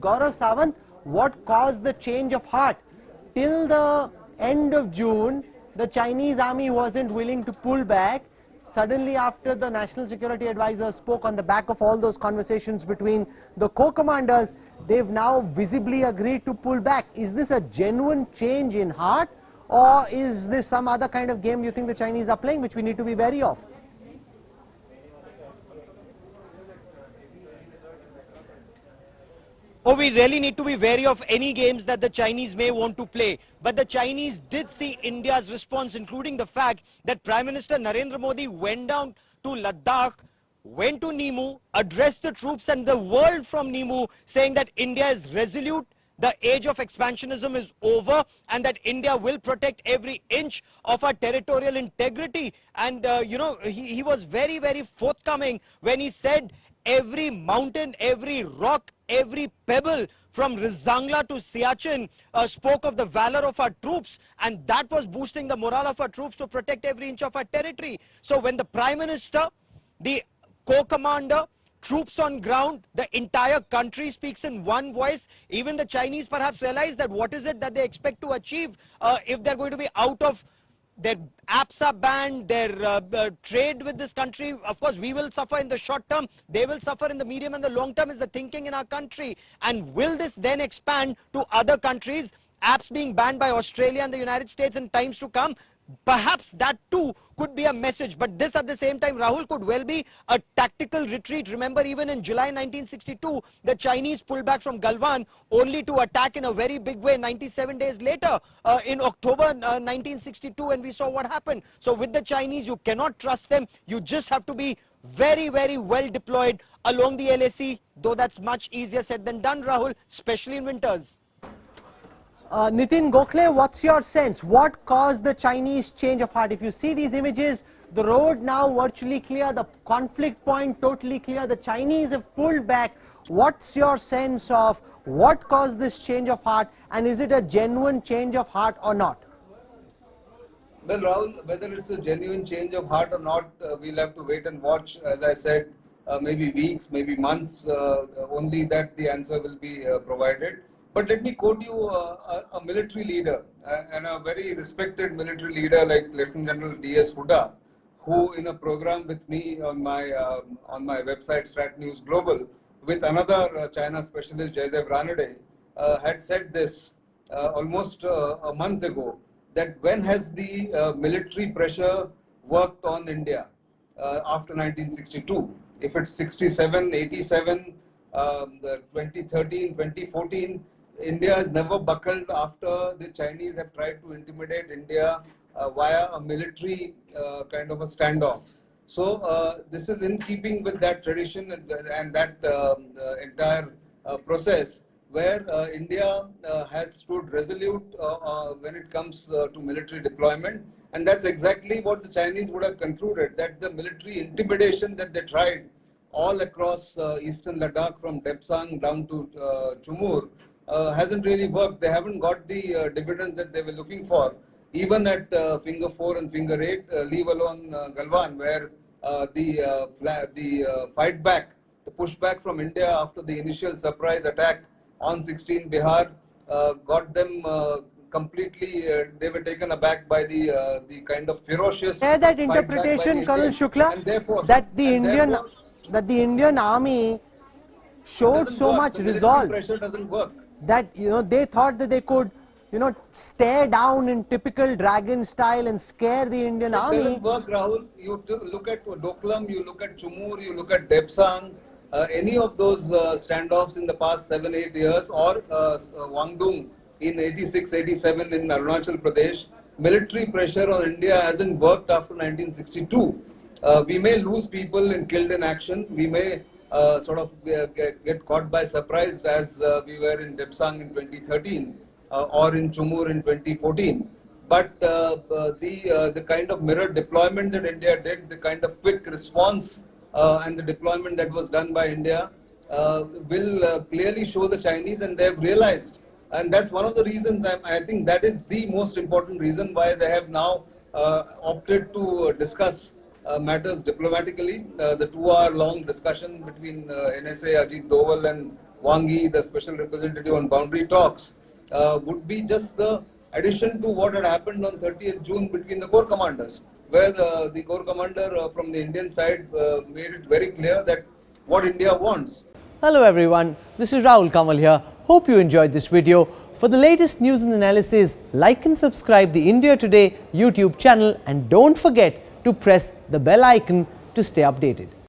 Gaurav Sawant, what caused the change of heart? Till the end of June, the Chinese army wasn't willing to pull back. Suddenly, after the National Security Advisor spoke on the back of all those conversations between the co-commanders, they've now visibly agreed to pull back. Is this a genuine change in heart, or is this some other kind of game you think the Chinese are playing, which we need to be wary of? Oh, we really need to be wary of any games that the Chinese may want to play. But the Chinese did see India's response, including the fact that Prime Minister Narendra Modi went down to Ladakh, went to Nimu, addressed the troops and the world from Nimu, saying that India is resolute, the age of expansionism is over, and that India will protect every inch of our territorial integrity. And, he was very, very forthcoming when he said every mountain, every rock, every pebble from Rizangla to Siachen spoke of the valor of our troops, and that was boosting the morale of our troops to protect every inch of our territory. So when the Prime Minister, the co-commander, troops on ground, the entire country speaks in one voice, even the Chinese perhaps realize that what is it that they expect to achieve if they're going to be out of their apps are banned, their trade with this country. Of course, we will suffer in the short term, they will suffer in the medium and the long term is the thinking in our country. And will this then expand to other countries? Apps being banned by Australia and the United States in times to come, perhaps that too could be a message. But this at the same time, Rahul, could well be a tactical retreat. Remember, even in July 1962, the Chinese pulled back from Galwan only to attack in a very big way 97 days later in October 1962, and we saw what happened. So with the Chinese, you cannot trust them. You just have to be very, very well deployed along the LAC, though that's much easier said than done, Rahul, especially in winters. Nitin Gokhale, what's your sense? What caused the Chinese change of heart? If you see these images, the road now virtually clear, the conflict point totally clear, the Chinese have pulled back. What's your sense of what caused this change of heart, and is it a genuine change of heart or not? Well, Rahul, whether it's a genuine change of heart or not, we'll have to wait and watch. As I said, maybe weeks, maybe months, only that the answer will be provided. But let me quote you a military leader and a very respected military leader like Lieutenant General D.S. Huda, who in a program with me on my website Strat News Global with another China specialist Jaidev Ranade had said this almost a month ago, that when has the military pressure worked on India after 1962? If it's 67, 87, 2013, 2014, India has never buckled after the Chinese have tried to intimidate India via a military kind of a standoff. So this is in keeping with that tradition and that entire process where India has stood resolute when it comes to military deployment, and that's exactly what the Chinese would have concluded, that the military intimidation that they tried all across eastern Ladakh from Depsang down to Chumur hasn't really worked. They haven't got the dividends that they were looking for, even at finger 4 and finger 8, leave alone Galwan, where the fight back, the pushback from India after the initial surprise attack on 16 Bihar got them completely, they were taken aback by the kind of ferocious that interpretation, Colonel Shukla, that the Indian army showed so much resolve. Pressure doesn't work. That they thought that they could stare down in typical dragon style and scare the Indian army. It doesn't work, Rahul. You look at Doklam, you look at Chumur, you look at Depsang, any of those standoffs in the past 7-8 years, or Wangdung in 86-87 in Arunachal Pradesh, military pressure on India hasn't worked after 1962. We may lose people and killed in action. We may sort of get caught by surprise as we were in Depsang in 2013 or in Chumur in 2014. But the kind of mirror deployment that India did, the kind of quick response and the deployment that was done by India will clearly show the Chinese, and they have realized. And that's one of the reasons, I think that is the most important reason why they have now opted to discuss matters diplomatically. The 2-hour-long discussion between NSA Ajit Doval and Wang Yi, the special representative on boundary talks, would be just the addition to what had happened on 30th June between the corps commanders, where the corps commander from the Indian side made it very clear that what India wants. Hello everyone, this is Rahul Kanwal here. Hope you enjoyed this video. For the latest news and analysis, like and subscribe the India Today YouTube channel and don't forget to press the bell icon to stay updated.